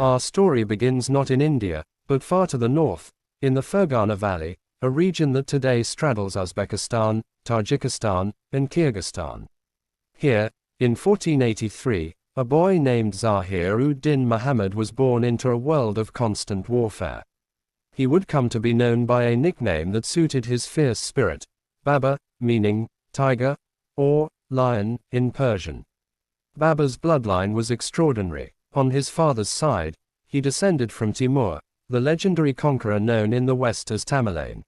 Our story begins not in India, but far to the north, in the Fergana Valley, a region that today straddles Uzbekistan, Tajikistan, and Kyrgyzstan. Here, in 1483, a boy named Zahir-ud-Din Muhammad was born into a world of constant warfare. He would come to be known by a nickname that suited his fierce spirit, Babur, meaning tiger, or lion, in Persian. Babur's bloodline was extraordinary. On his father's side, he descended from Timur, the legendary conqueror known in the West as Tamerlane.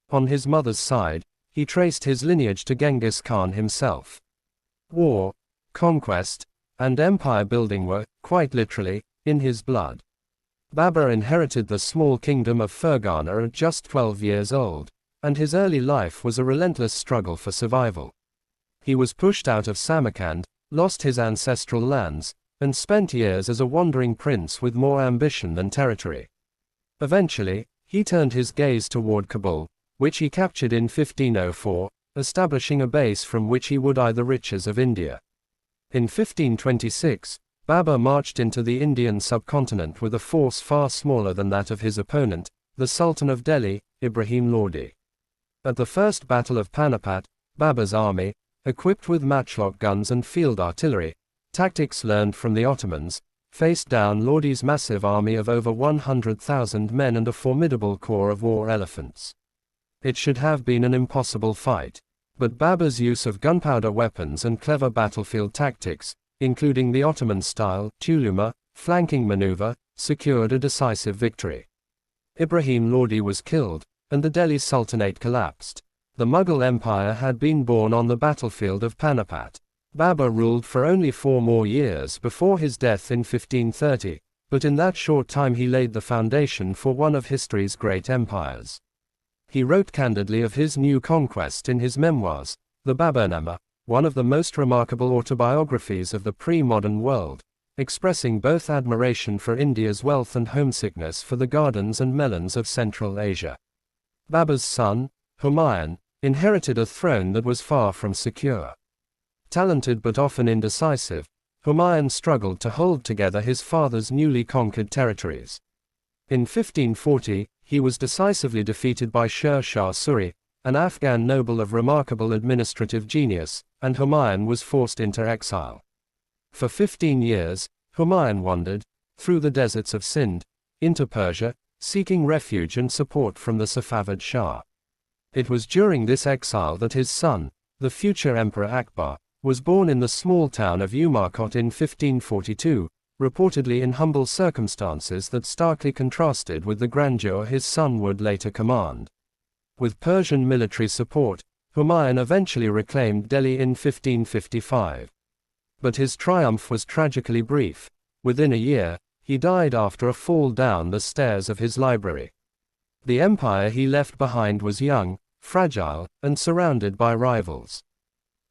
On his mother's side, he traced his lineage to Genghis Khan himself. War, conquest, and empire building were, quite literally, in his blood. Babur inherited the small kingdom of Fergana at just 12 years old, and his early life was a relentless struggle for survival. He was pushed out of Samarkand, lost his ancestral lands, and spent years as a wandering prince with more ambition than territory. Eventually, he turned his gaze toward Kabul, which he captured in 1504, establishing a base from which he would eye the riches of India. In 1526, Babur marched into the Indian subcontinent with a force far smaller than that of his opponent, the Sultan of Delhi, Ibrahim Lodi. At the First Battle of Panipat, Babur's army, equipped with matchlock guns and field artillery, tactics learned from the Ottomans, faced down Lodi's massive army of over 100,000 men and a formidable corps of war elephants. It should have been an impossible fight, but Babur's use of gunpowder weapons and clever battlefield tactics, including the Ottoman-style tuluma flanking maneuver, secured a decisive victory. Ibrahim Lodi was killed, and the Delhi Sultanate collapsed. The Mughal Empire had been born on the battlefield of Panipat. Babur ruled for only 4 more years before his death in 1530, but in that short time he laid the foundation for one of history's great empires. He wrote candidly of his new conquest in his memoirs, the Baburnama, one of the most remarkable autobiographies of the pre-modern world, expressing both admiration for India's wealth and homesickness for the gardens and melons of Central Asia. Babur's son, Humayun, inherited a throne that was far from secure. Talented but often indecisive, Humayun struggled to hold together his father's newly conquered territories. In 1540, he was decisively defeated by Shah Suri, an Afghan noble of remarkable administrative genius, and Humayun was forced into exile. For 15 years, Humayun wandered, through the deserts of Sind, into Persia, seeking refuge and support from the Safavid Shah. It was during this exile that his son, the future Emperor Akbar, was born in the small town of Umarkot in 1542, reportedly in humble circumstances that starkly contrasted with the grandeur his son would later command. With Persian military support, Humayun eventually reclaimed Delhi in 1555. But his triumph was tragically brief. Within a year, he died after a fall down the stairs of his library. The empire he left behind was young, fragile, and surrounded by rivals.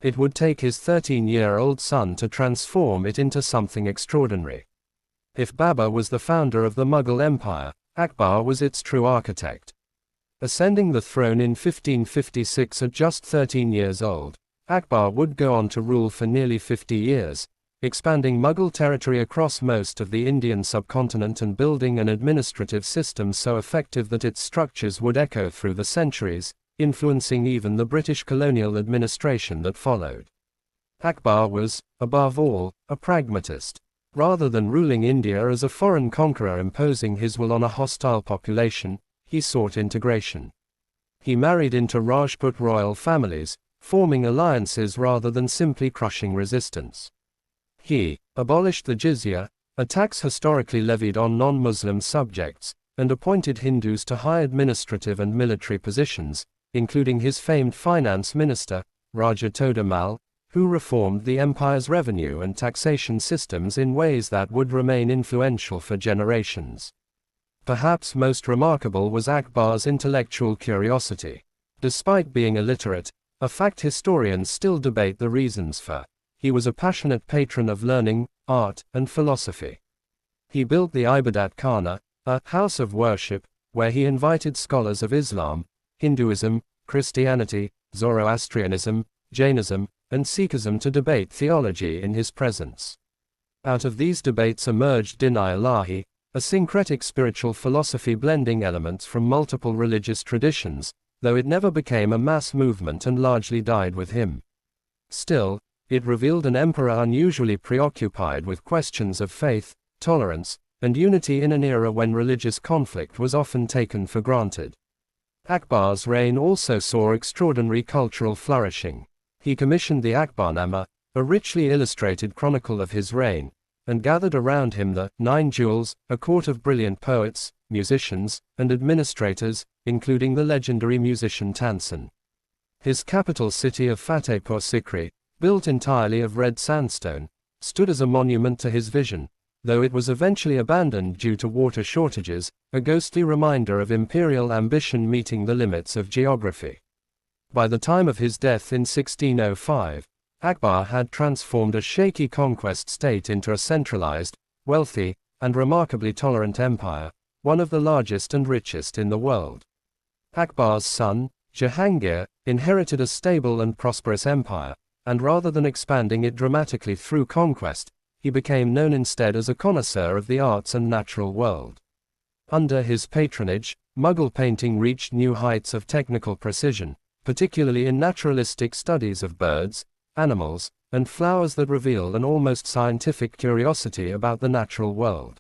It would take his 13-year-old son to transform it into something extraordinary. If Babur was the founder of the Mughal Empire, Akbar was its true architect. Ascending the throne in 1556 at just 13 years old, Akbar would go on to rule for nearly 50 years, expanding Mughal territory across most of the Indian subcontinent and building an administrative system so effective that its structures would echo through the centuries, influencing even the British colonial administration that followed. Akbar was, above all, a pragmatist. Rather than ruling India as a foreign conqueror imposing his will on a hostile population, he sought integration. He married into Rajput royal families, forming alliances rather than simply crushing resistance. He abolished the jizya, a tax historically levied on non-Muslim subjects, and appointed Hindus to high administrative and military positions, including his famed finance minister, Raja Todamal, who reformed the empire's revenue and taxation systems in ways that would remain influential for generations. Perhaps most remarkable was Akbar's intellectual curiosity. Despite being illiterate, a fact historians still debate the reasons for, he was a passionate patron of learning, art, and philosophy. He built the Ibadat Khana, a house of worship, where he invited scholars of Islam, Hinduism, Christianity, Zoroastrianism, Jainism, and Sikhism to debate theology in his presence. Out of these debates emerged Din-i-Ilahi, a syncretic spiritual philosophy blending elements from multiple religious traditions, though it never became a mass movement and largely died with him. Still, it revealed an emperor unusually preoccupied with questions of faith, tolerance, and unity in an era when religious conflict was often taken for granted. Akbar's reign also saw extraordinary cultural flourishing. He commissioned the Akbarnama, a richly illustrated chronicle of his reign, and gathered around him the Nine Jewels, a court of brilliant poets, musicians, and administrators, including the legendary musician Tansen. His capital city of Fatehpur Sikri, built entirely of red sandstone, stood as a monument to his vision, though it was eventually abandoned due to water shortages, a ghostly reminder of imperial ambition meeting the limits of geography. By the time of his death in 1605, Akbar had transformed a shaky conquest state into a centralized, wealthy, and remarkably tolerant empire, one of the largest and richest in the world. Akbar's son, Jahangir, inherited a stable and prosperous empire, and rather than expanding it dramatically through conquest, he became known instead as a connoisseur of the arts and natural world. Under his patronage, Mughal painting reached new heights of technical precision, particularly in naturalistic studies of birds, animals, and flowers that reveal an almost scientific curiosity about the natural world.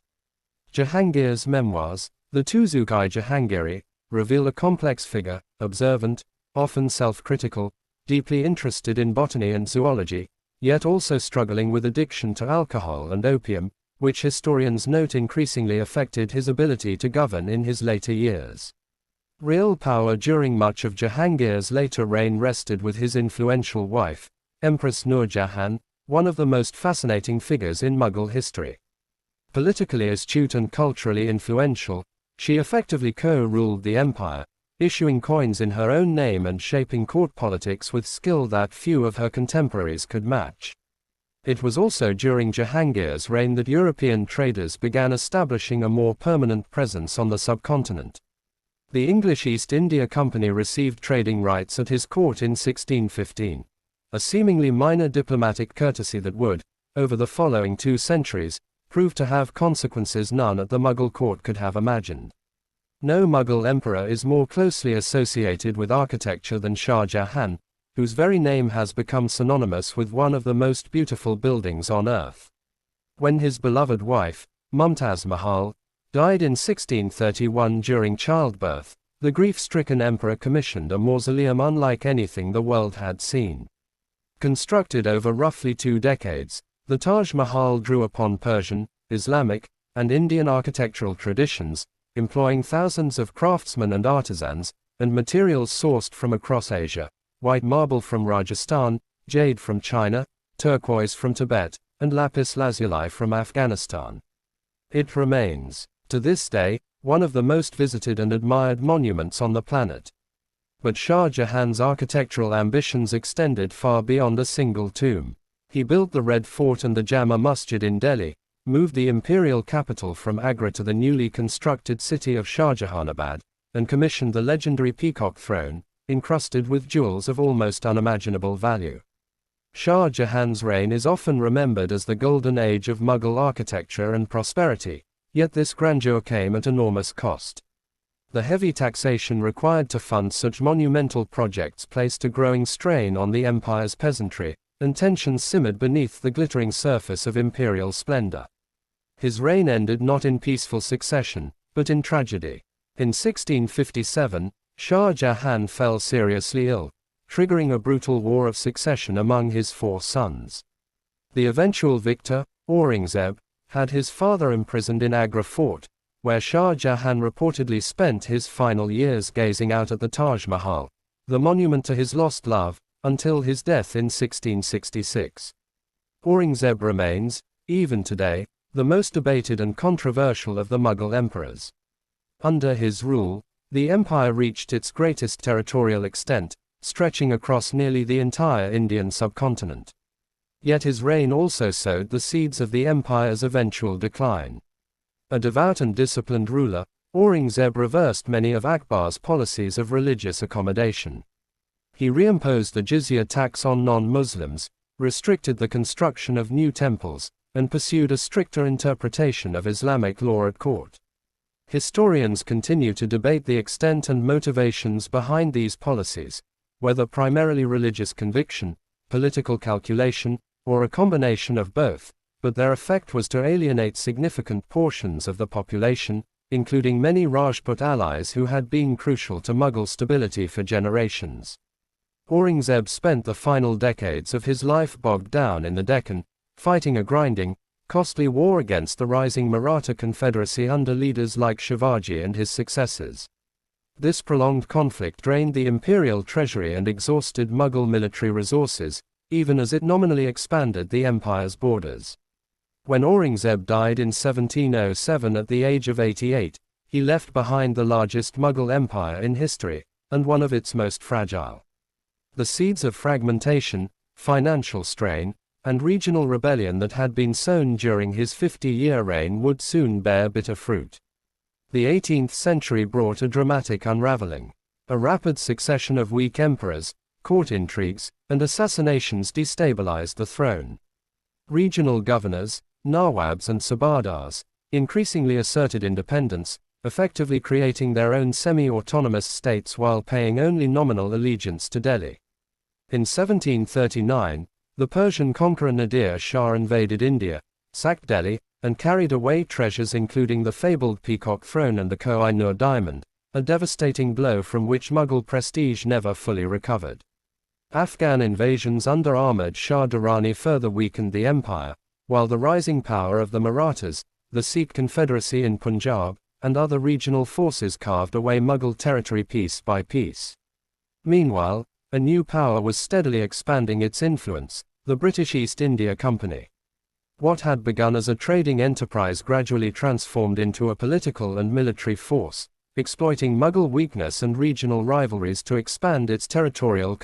Jahangir's memoirs, the Tuzuk-i-Jahangiri, reveal a complex figure, observant, often self-critical, deeply interested in botany and zoology, yet also struggling with addiction to alcohol and opium, which historians note increasingly affected his ability to govern in his later years. Real power during much of Jahangir's later reign rested with his influential wife, Empress Nur Jahan, one of the most fascinating figures in Mughal history. Politically astute and culturally influential, she effectively co-ruled the empire, issuing coins in her own name and shaping court politics with skill that few of her contemporaries could match. It was also during Jahangir's reign that European traders began establishing a more permanent presence on the subcontinent. The English East India Company received trading rights at his court in 1615, a seemingly minor diplomatic courtesy that would, over the following 2 centuries, prove to have consequences none at the Mughal court could have imagined. No Mughal emperor is more closely associated with architecture than Shah Jahan, whose very name has become synonymous with one of the most beautiful buildings on earth. When his beloved wife, Taj Mahal, died in 1631 during childbirth, the grief-stricken emperor commissioned a mausoleum unlike anything the world had seen. Constructed over roughly 2 decades, the Taj Mahal drew upon Persian, Islamic, and Indian architectural traditions, employing thousands of craftsmen and artisans, and materials sourced from across Asia: white marble from Rajasthan, jade from China, turquoise from Tibet, and lapis lazuli from Afghanistan. It remains, to this day, one of the most visited and admired monuments on the planet. But Shah Jahan's architectural ambitions extended far beyond a single tomb. He built the Red Fort and the Jama Masjid in Delhi, moved the imperial capital from Agra to the newly constructed city of Shahjahanabad, and commissioned the legendary peacock throne, encrusted with jewels of almost unimaginable value. Shah Jahan's reign is often remembered as the golden age of Mughal architecture and prosperity, yet this grandeur came at enormous cost. The heavy taxation required to fund such monumental projects placed a growing strain on the empire's peasantry, and tensions simmered beneath the glittering surface of imperial splendor. His reign ended not in peaceful succession, but in tragedy. In 1657, Shah Jahan fell seriously ill, triggering a brutal war of succession among his 4 sons. The eventual victor, Aurangzeb, had his father imprisoned in Agra Fort, where Shah Jahan reportedly spent his final years gazing out at the Taj Mahal, the monument to his lost love, until his death in 1666. Aurangzeb remains, even today, the most debated and controversial of the Mughal emperors. Under his rule, the empire reached its greatest territorial extent, stretching across nearly the entire Indian subcontinent. Yet his reign also sowed the seeds of the empire's eventual decline. A devout and disciplined ruler, Aurangzeb reversed many of Akbar's policies of religious accommodation. He reimposed the jizya tax on non-Muslims, restricted the construction of new temples, and pursued a stricter interpretation of Islamic law at court. Historians continue to debate the extent and motivations behind these policies, whether primarily religious conviction, political calculation, or a combination of both, but their effect was to alienate significant portions of the population, including many Rajput allies who had been crucial to Mughal stability for generations. Aurangzeb spent the final decades of his life bogged down in the Deccan, fighting a grinding, costly war against the rising Maratha confederacy under leaders like Shivaji and his successors. This prolonged conflict drained the imperial treasury and exhausted Mughal military resources, even as it nominally expanded the empire's borders. When Aurangzeb died in 1707 at the age of 88, he left behind the largest Mughal empire in history, and one of its most fragile. The seeds of fragmentation, financial strain, and regional rebellion that had been sown during his 50-year reign would soon bear bitter fruit. The 18th century brought a dramatic unraveling. A rapid succession of weak emperors, court intrigues, and assassinations destabilized the throne. Regional governors, nawabs and subadars, increasingly asserted independence, effectively creating their own semi-autonomous states while paying only nominal allegiance to Delhi. In 1739, the Persian conqueror Nadir Shah invaded India, sacked Delhi, and carried away treasures including the fabled Peacock Throne and the Koh-i-Noor diamond, a devastating blow from which Mughal prestige never fully recovered. Afghan invasions under Ahmad Shah Durrani further weakened the empire, while the rising power of the Marathas, the Sikh Confederacy in Punjab, and other regional forces carved away Mughal territory piece by piece. Meanwhile, a new power was steadily expanding its influence, the British East India Company. What had begun as a trading enterprise gradually transformed into a political and military force, exploiting Mughal weakness and regional rivalries to expand its territorial control.